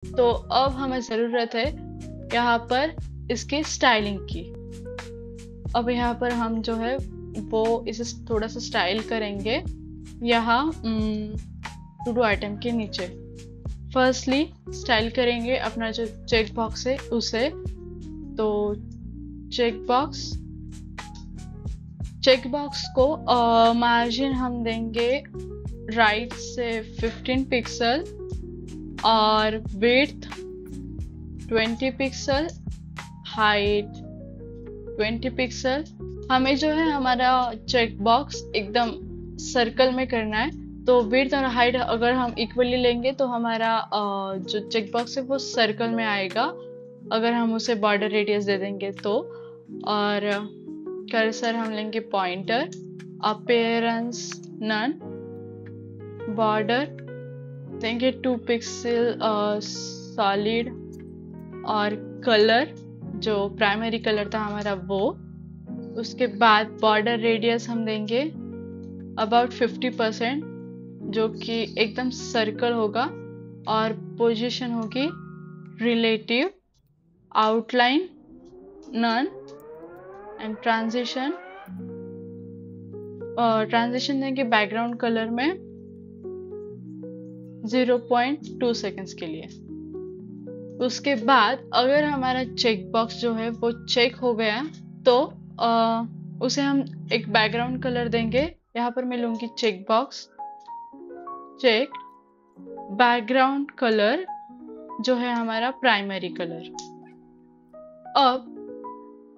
तो अब हमें ज़रूरत है यहाँ पर इसकी स्टाइलिंग की। अब यहाँ पर हम जो है वो इसे थोड़ा सा स्टाइल करेंगे यहाँ टू डू आइटम के नीचे। फर्स्टली स्टाइल करेंगे अपना जो चेक बॉक्स है उसे। तो चेक बॉक्स को मार्जिन हम देंगे राइट से 15 पिक्सल और विड्थ 20 पिक्सल, हाइट 20 पिक्सल। हमें जो है हमारा चेक बॉक्स एकदम सर्कल में करना है, तो विड्थ और हाइट अगर हम इक्वली लेंगे तो हमारा जो चेक बॉक्स है वो सर्कल में आएगा, अगर हम उसे बॉर्डर रेडियस दे देंगे तो। और कर्सर हम लेंगे पॉइंटर, अपीयरेंस नन, बॉर्डर देंगे 2 पिक्सल सॉलिड, और कलर जो प्राइमरी कलर था हमारा वो। उसके बाद बॉर्डर रेडियस हम देंगे अबाउट 50%, जो कि एकदम सर्कल होगा, और पोजीशन होगी relative, outline none, and transition देंगे बैकग्राउंड कलर में 0.2 सेकेंड्स के लिए। उसके बाद अगर हमारा चेक बॉक्स जो है वो चेक हो गया तो उसे हम एक बैकग्राउंड कलर देंगे। यहाँ पर मैं लूंगी check box check background colour जो है हमारा प्राइमरी कलर। अब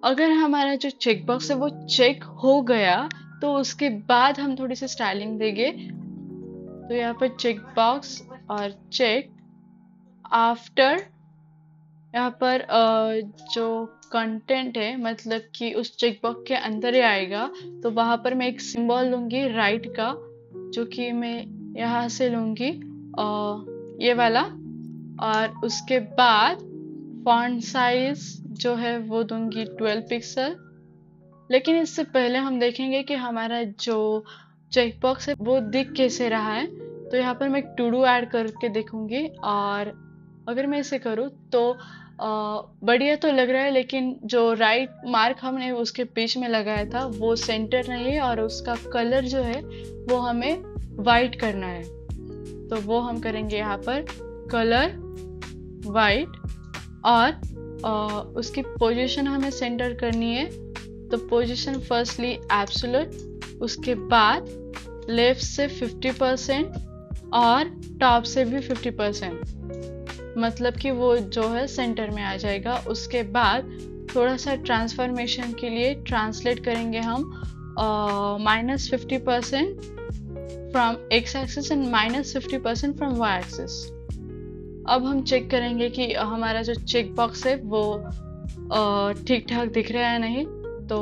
अगर हमारा जो चेक बॉक्स है वो चेक हो गया तो उसके बाद हम थोड़ी सी स्टाइलिंग देंगे। तो यहाँ पर चेक बॉक्स और चेक आफ्टर, यहाँ पर जो कंटेंट है मतलब कि उस चेक बॉक्स के अंदर ही आएगा, तो वहां पर मैं एक सिंबल लूंगी राइट का, जो कि मैं यहाँ से लूंगी ये वाला। और उसके बाद फॉन्ट साइज जो है वो दूंगी 12 पिक्सल। लेकिन इससे पहले हम देखेंगे कि हमारा जो चेक बॉक्स है वो दिख कैसे रहा है। तो यहाँ पर मैं एक टू डू ऐड करके देखूंगी, और अगर मैं इसे करूँ तो बढ़िया तो लग रहा है, लेकिन जो राइट मार्क हमने उसके बीच में लगाया था वो सेंटर नहीं है, और उसका कलर जो है वो हमें वाइट करना है। तो वो हम करेंगे यहाँ पर कलर वाइट, और उसकी पोजीशन हमें सेंटर करनी है। तो पोजीशन फर्स्टली एब्सोल्यूट, उसके बाद लेफ्ट से 50% और टॉप से भी 50%, मतलब कि वो जो है सेंटर में आ जाएगा। उसके बाद थोड़ा सा ट्रांसफॉर्मेशन के लिए ट्रांसलेट करेंगे हम -50% from x axis and -50% from y axis. अब हम चेक करेंगे कि हमारा जो चेक बॉक्स है वो ठीक ठाक दिख रहा है नहीं। तो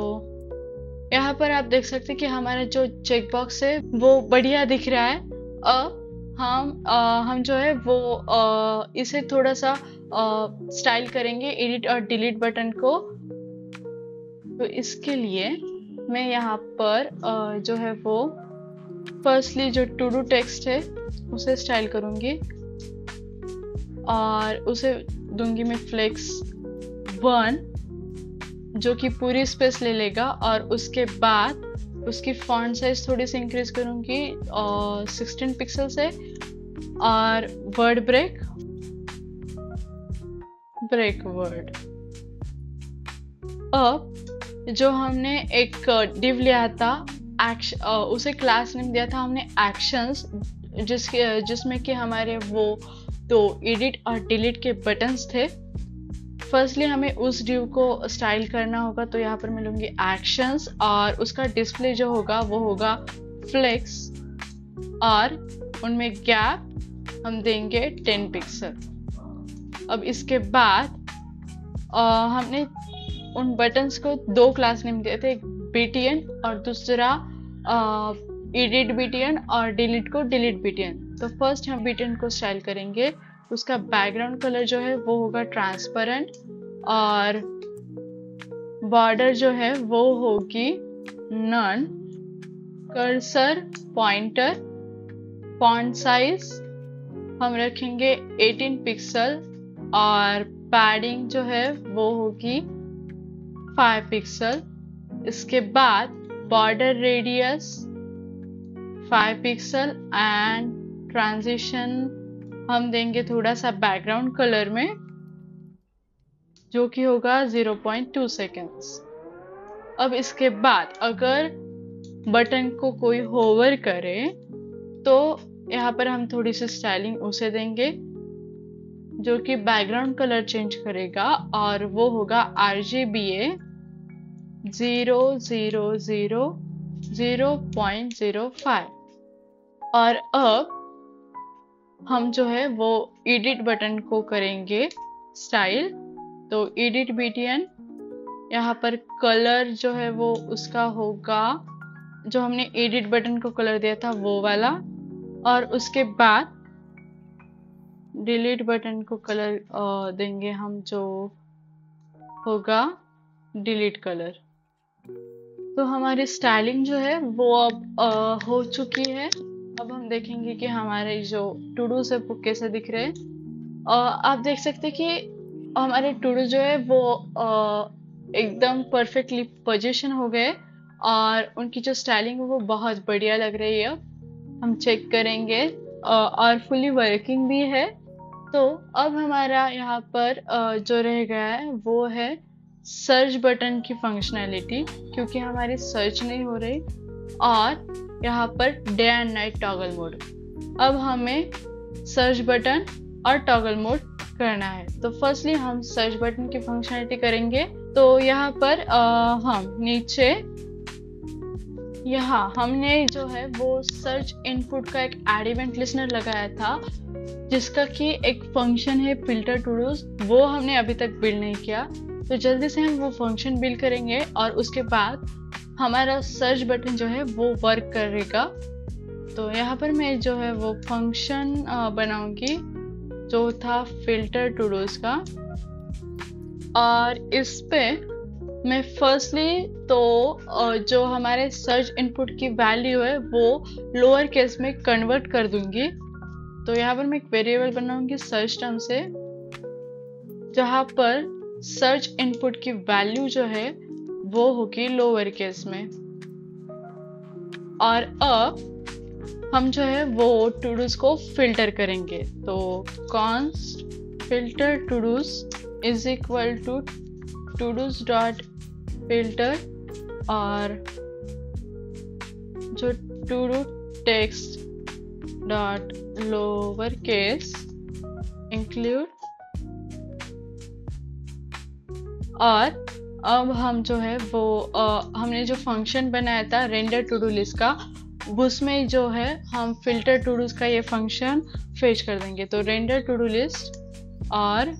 यहाँ पर आप देख सकते हैं कि हमारा जो चेक बॉक्स है वो बढ़िया दिख रहा है। अब हम जो है वो इसे थोड़ा सा स्टाइल करेंगे एडिट और डिलीट बटन को। तो इसके लिए मैं यहाँ पर जो है वो फर्स्टली जो टू डू टेक्स्ट है उसे स्टाइल करूंगी, और उसे दूंगी मैं फ्लेक्स 1, जो कि पूरी स्पेस ले लेगा। और उसके बाद उसकी फॉन्ट साइज थोड़ी सी इंक्रीज करूंगी 16 पिक्सल से, और वर्ड ब्रेक वर्ड। अब जो हमने एक डिव लिया था उसे क्लास नेम दिया था हमने एक्शंस, जिसमें कि हमारे वो तो एडिट और डिलीट के बटन्स थे। फर्स्टली हमें उस डिव को स्टाइल करना होगा। तो यहाँ पर मैं लूंगी एक्शंस, और उसका डिस्प्ले जो होगा वो होगा फ्लेक्स, और उनमें गैप हम देंगे 10 पिक्सल। अब इसके बाद हमने उन बटन्स को 2 क्लास नेम दिए थे, एक बीटीएन और दूसरा एडिट बीटीएन, और डिलीट को डिलीट बीटीएन। तो फर्स्ट हम बीटीएन को स्टाइल करेंगे। उसका बैकग्राउंड कलर जो है वो होगा ट्रांसपेरेंट, और बॉर्डर जो है वो होगी none. Cursor pointer, font size हम रखेंगे 18 पिक्सल और पैडिंग जो है वो होगी 5 पिक्सल। इसके बाद border radius 5 pixel and transition हम देंगे थोड़ा सा बैकग्राउंड कलर में, जो कि होगा 0.2 सेकेंड्स। अब इसके बाद अगर बटन को कोई होवर करे तो यहाँ पर हम थोड़ी सी स्टाइलिंग उसे देंगे, जो कि बैकग्राउंड कलर चेंज करेगा, और वो होगा RGBA 000 0.05। और अब हम जो है वो एडिट बटन को करेंगे स्टाइल। तो एडिट BTN, यहाँ पर कलर जो है वो उसका होगा, जो हमने एडिट बटन को कलर दिया था वो वाला, और उसके बाद डिलीट बटन को कलर देंगे हम, जो होगा डिलीट कलर। तो हमारी स्टाइलिंग जो है वो अब हो चुकी है। अब हम देखेंगे कि हमारे जो टू डूज है वो कैसे दिख रहे हैं। आप देख सकते हैं कि हमारे टू डू जो है वो एकदम परफेक्टली पोजीशन हो गए, और उनकी जो स्टाइलिंग है वो बहुत बढ़िया लग रही है। हम चेक करेंगे और फुली वर्किंग भी है। तो अब हमारा यहाँ पर जो रह गया है वो है सर्च बटन की फंक्शनैलिटी, क्योंकि हमारी सर्च नहीं हो रही, और यहाँ per day and night toggle mode. अब हमें सर्च बटन और टॉगल मोड करना है। तो फर्स्टली हम सर्च बटन की फंक्शनैलिटी करेंगे। तो यहाँ पर हम नीचे यहाँ हमने जो है वो सर्च इनपुट का एक एड इवेंट लिस्नर लगाया था, जिसका कि एक फंक्शन है फिल्टर टू डूज, वो हमने अभी तक बिल्ड नहीं किया। तो जल्दी से हम वो फंक्शन बिल्ड करेंगे, और उसके बाद हमारा सर्च बटन जो है वो वर्क करेगा। तो यहाँ पर मैं जो है वो फंक्शन बनाऊंगी जो था फिल्टर टू डूज का, और इस पे मैं फर्स्टली तो जो हमारे सर्च इनपुट की वैल्यू है वो लोअर केस में कन्वर्ट कर दूंगी। तो यहाँ पर मैं एक वेरिएबल बनाऊंगी सर्च टर्म से, जहाँ पर सर्च इनपुट की वैल्यू जो है वो होगी लोअर केस में। और अब हम जो है वो टू डूज को फिल्टर करेंगे। तो const filter todos is equal to todos dot filter, और जो todo text dot lower case include. और अब हम जो है वो हमने जो फंक्शन बनाया था रेंडर टू डू लिस्ट का, उसमें जो है हम फिल्टर टू डूज का ये फंक्शन फेच कर देंगे। तो रेंडर टू डू लिस्ट और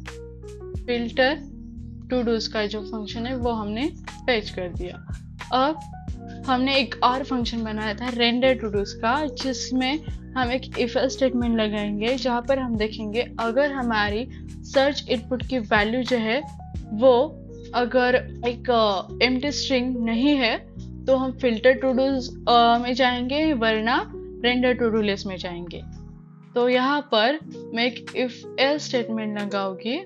फिल्टर टू डूज का जो फंक्शन है वो हमने फेच कर दिया। अब हमने एक और फंक्शन बनाया था रेंडर टू डूज का, जिसमें हम एक इफ स्टेटमेंट लगाएंगे, जहाँ पर हम देखेंगे अगर हमारी सर्च इनपुट की वैल्यू जो है वो अगर एक एम्प्टी स्ट्रिंग नहीं है तो हम फिल्टर टू डूज में जाएंगे, वरना रेंडर टू डू लिस्ट में जाएंगे। तो यहाँ पर मैं एक इफ एल्स स्टेटमेंट लगाऊंगी,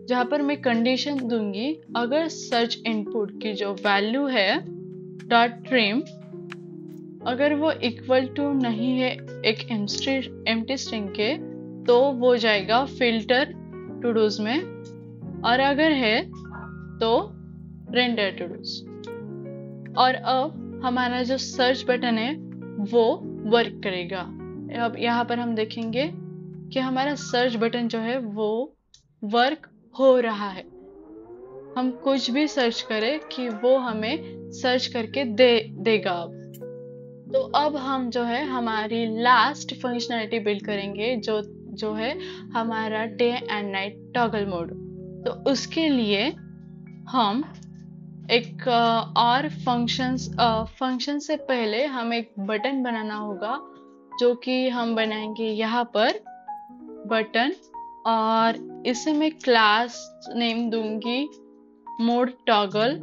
जहाँ पर मैं कंडीशन दूंगी अगर सर्च इनपुट की जो वैल्यू है डॉट ट्रिम, अगर वो इक्वल टू नहीं है एक एम्प्टी स्ट्रिंग के, तो वो जाएगा फिल्टर टू डूज में, और अगर है तो रेंडर टू डूज। और अब हमारा जो सर्च बटन है वो वर्क करेगा। अब यहाँ पर हम देखेंगे कि हमारा सर्च बटन जो है वो वर्क हो रहा है। हम कुछ भी सर्च करें कि वो हमें सर्च करके देगा। तो अब हम जो है हमारी लास्ट फंक्शनैलिटी बिल्ड करेंगे, जो है हमारा day and night toggle mode. तो उसके लिए हम एक और फंक्शन से पहले हम एक बटन बनाना होगा, जो कि हम बनाएंगे यहाँ पर बटन, और इसे मैं क्लास नेम दूंगी मोड टॉगल,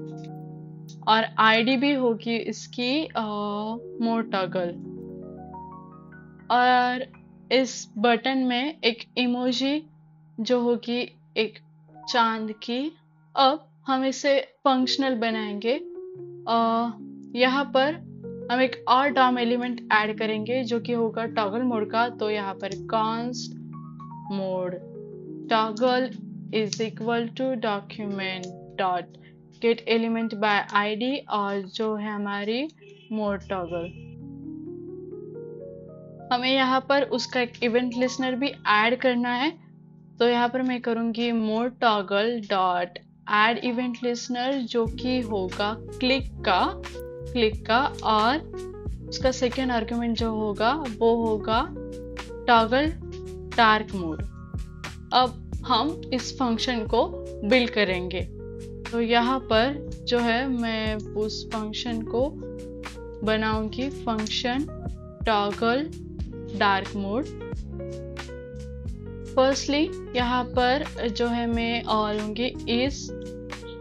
और आईडी भी होगी इसकी मोड टॉगल। और इस बटन में एक इमोजी जो होगी एक चांद की। अब हम इसे फंक्शनल बनाएंगे। यहाँ पर हम एक और डॉम एलिमेंट ऐड करेंगे जो कि होगा टॉगल मोड का। तो यहाँ पर const mode toggle is equal to document dot get element by ID और जो है हमारी मोड टॉगल। हमें यहाँ पर उसका एक इवेंट लिस्नर भी ऐड करना है। तो यहाँ पर मैं करूँगी mode toggle dot add event listener जो कि होगा क्लिक का और उसका सेकेंड आर्गुमेंट जो होगा वो होगा टॉगल डार्क मोड। अब हम इस फंक्शन को बिल्ड करेंगे। तो यहाँ पर जो है मैं उस फंक्शन को बनाऊंगी function toggle dark mode. Firstly यहाँ पर जो है मैं लूँगी इस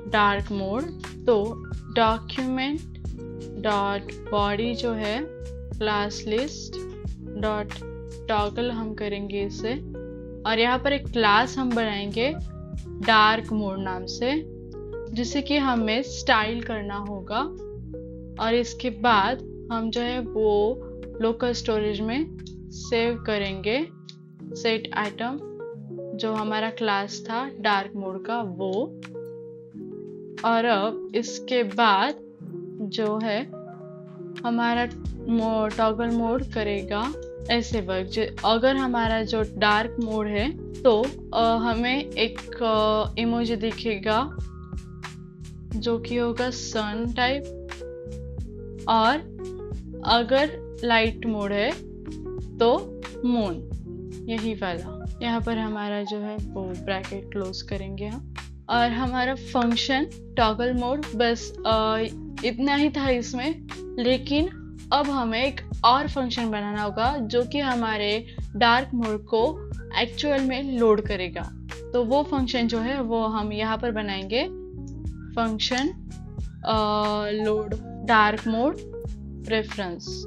डार्क मोड। तो डॉक्यूमेंट डॉट बॉडी जो है क्लास लिस्ट डॉट टॉगल हम करेंगे इसे और यहाँ पर एक क्लास हम बनाएंगे डार्क मोड नाम से जिसे कि हमें स्टाइल करना होगा। और इसके बाद हम जो है वो लोकल स्टोरेज में सेव करेंगे सेट आइटम जो हमारा क्लास था डार्क मोड का वो। और अब इसके बाद जो है हमारा टॉगल मोड करेगा ऐसे वर्क। अगर हमारा जो डार्क मोड है तो हमें एक इमोजी दिखेगा जो कि होगा सन टाइप और अगर लाइट मोड है तो मून, यही वाला। यहाँ पर हमारा जो है वो ब्रैकेट क्लोज करेंगे हम। और हमारा फंक्शन टॉगल मोड बस इतना ही था इसमें। लेकिन अब हमें एक और फंक्शन बनाना होगा जो कि हमारे डार्क मोड को एक्चुअल में लोड करेगा। तो वो फंक्शन जो है वो हम यहाँ पर बनाएंगे function load dark mode reference.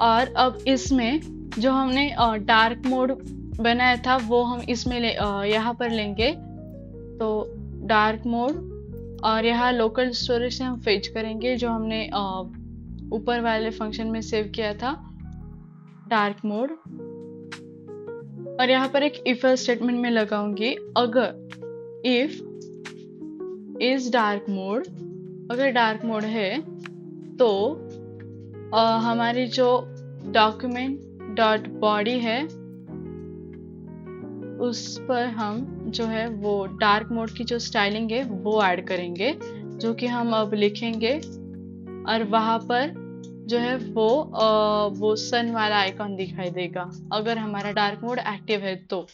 और अब इसमें जो हमने डार्क मोड बनाया था वो हम इसमें यहाँ पर लेंगे। तो डार्क मोड और यहाँ लोकल स्टोरेज से हम फेच करेंगे जो हमने ऊपर वाले फंक्शन में सेव किया था डार्क मोड। और यहाँ पर एक इफ स्टेटमेंट में लगाऊंगी अगर इफ इज डार्क मोड, अगर डार्क मोड है तो हमारी जो डॉक्यूमेंट डॉट बॉडी है उस पर हम जो है वो डार्क मोड की जो स्टाइलिंग है वो ऐड करेंगे जो कि हम अब लिखेंगे। और वहाँ पर जो है वो सन वाला आइकॉन दिखाई देगा अगर हमारा डार्क मोड एक्टिव है तो।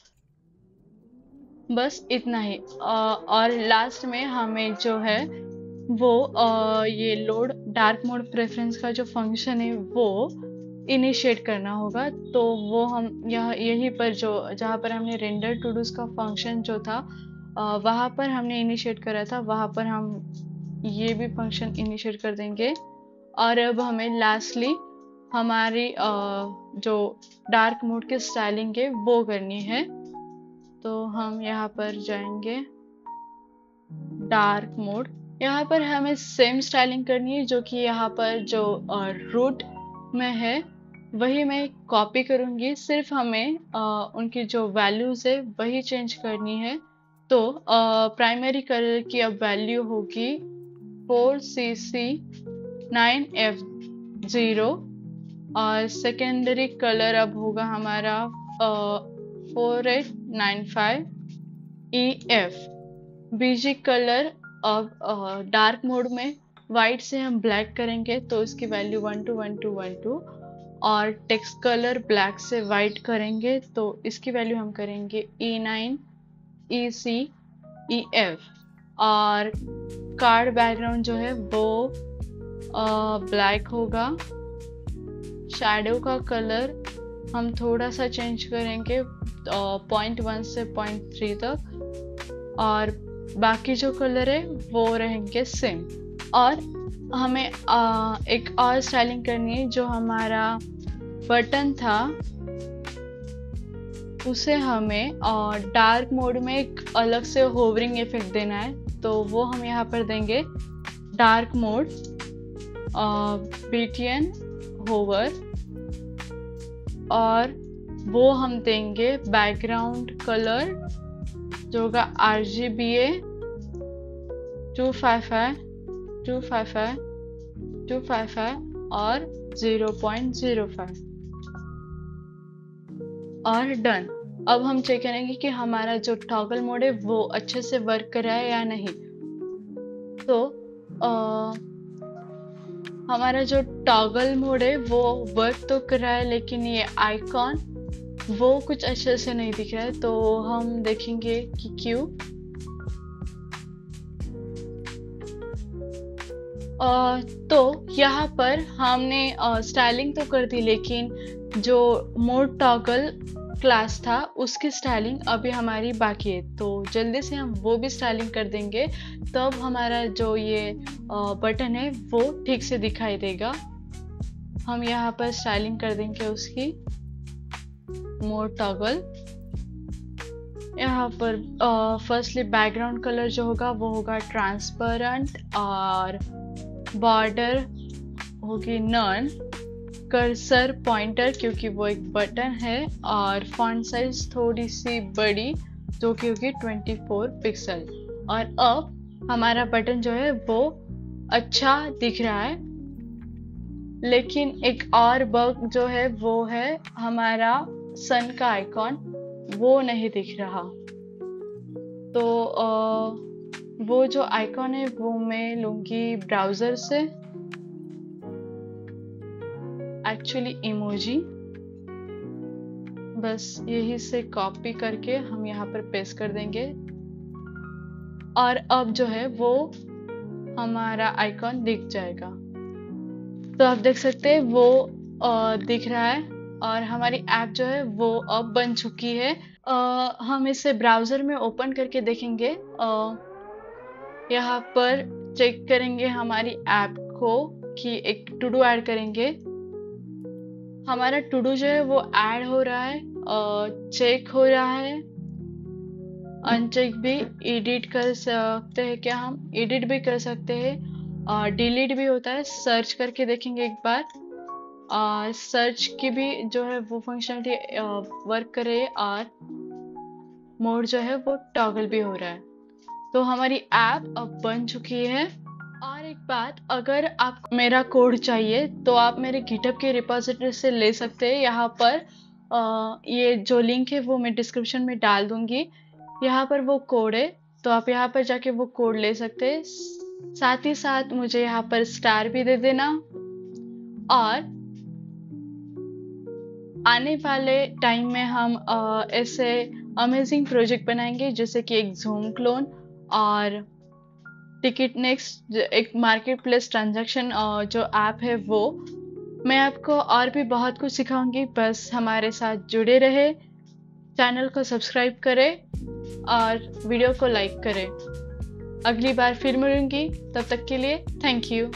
बस इतना ही। और लास्ट में हमें जो है वो ये लोड डार्क मोड प्रेफरेंस का जो फंक्शन है वो इनिशिएट करना होगा। तो वो हम यहीं पर जो जहाँ पर हमने रेंडर टू डूज का फंक्शन जो था वहाँ पर हमने इनिशिएट करा था, वहाँ पर हम ये भी फंक्शन इनिशिएट कर देंगे। और अब हमें लास्टली हमारी जो डार्क मोड की स्टाइलिंग है वो करनी है। तो हम यहाँ पर जाएंगे डार्क मोड। यहाँ पर हमें सेम स्टाइलिंग करनी है जो कि यहाँ पर जो रूट में है वही मैं कॉपी करूँगी। सिर्फ हमें उनकी जो वैल्यूज है वही चेंज करनी है। तो प्राइमरी कलर की अब वैल्यू होगी 4cc9f0 और सेकेंडरी कलर अब होगा हमारा 4895EF। बीजी कलर अब डार्क मोड में वाइट से हम ब्लैक करेंगे तो इसकी वैल्यू 121212 और टेक्स्ट कलर ब्लैक से वाइट करेंगे तो इसकी वैल्यू हम करेंगे E9ECEF। और कार्ड बैकग्राउंड जो है वो ब्लैक होगा। शैडो का कलर हम थोड़ा सा चेंज करेंगे 0.1 से 0.3 तक और बाकी जो कलर है वो रहेंगे सेम। और हमें एक और स्टाइलिंग करनी है। जो हमारा बटन था उसे हमें डार्क मोड में एक अलग से होवरिंग इफेक्ट देना है, तो वो हम यहाँ पर देंगे डार्क मोड BTN होवर, और वो हम देंगे बैकग्राउंड कलर जो होगा RGBA 255 255 255 और 0.05 और डन। अब हम चेक करेंगे कि हमारा जो टॉगल मोड है वो अच्छे से वर्क कर रहा है या नहीं। तो हमारा जो टॉगल मोड है वो वर्क तो कर रहा है, लेकिन ये आइकॉन वो कुछ अच्छे से नहीं दिख रहा है, तो हम देखेंगे कि क्यों। तो यहाँ पर हमने स्टाइलिंग तो कर दी, लेकिन जो मोड टॉगल क्लास था उसकी स्टाइलिंग अभी हमारी बाकी है, तो जल्दी से हम वो भी स्टाइलिंग कर देंगे, तब हमारा जो ये बटन है वो ठीक से दिखाई देगा। हम यहाँ पर स्टाइलिंग कर देंगे उसकी मोड टॉगल। यहाँ पर फर्स्टली बैकग्राउंड कलर जो होगा वो होगा ट्रांसपेरेंट, और बॉर्डर होगी नन, कर्सर पॉइंटर क्योंकि वो एक बटन है, और फॉन्ट साइज थोड़ी सी बड़ी जो कि होगी 24 पिक्सल। और अब हमारा बटन जो है वो अच्छा दिख रहा है, लेकिन एक और बग जो है वो है हमारा सन का आइकॉन वो नहीं दिख रहा। तो वो जो आइकॉन है वो मैं लूंगी ब्राउजर से, एक्चुअली इमोजी, बस यही से कॉपी करके हम यहाँ पर पेस्ट कर देंगे, और अब जो है वो हमारा आइकॉन दिख जाएगा। तो आप देख सकते हैं वो दिख रहा है, और हमारी ऐप जो है वो अब बन चुकी है। हम इसे ब्राउजर में ओपन करके देखेंगे। यहाँ पर चेक करेंगे हमारी ऐप को कि एक टू डू ऐड करेंगे। हमारा टू डू जो है वो ऐड हो रहा है, चेक हो रहा है, अनचेक भी एडिट कर सकते हैं क्या, हम एडिट भी कर सकते हैं, और डिलीट भी होता है। सर्च करके देखेंगे एक बार, सर्च की भी जो है वो फंक्शनलिटी वर्क कर रही है, और मोड जो है वो टॉगल भी हो रहा है। तो हमारी ऐप अब बन चुकी है। और एक बात, अगर आपको मेरा कोड चाहिए तो आप मेरे गिटहब के रिपोजिटरी से ले सकते हैं। यहाँ पर ये जो लिंक है वो मैं डिस्क्रिप्शन में डाल दूंगी। यहाँ पर वो कोड है, तो आप यहाँ पर जाके वो कोड ले सकते हैं। साथ ही साथ मुझे यहाँ पर स्टार भी दे देना, और आने वाले टाइम में हम ऐसे अमेजिंग प्रोजेक्ट बनाएंगे, जैसे कि एक ज़ूम क्लोन और टिकट नेक्स्ट, एक मार्केट प्लेस ट्रांजैक्शन जो ऐप है वो। मैं आपको और भी बहुत कुछ सिखाऊंगी, बस हमारे साथ जुड़े रहे, चैनल को सब्सक्राइब करें और वीडियो को लाइक करें। अगली बार फिर मिलूंगी, तब तक के लिए थैंक यू।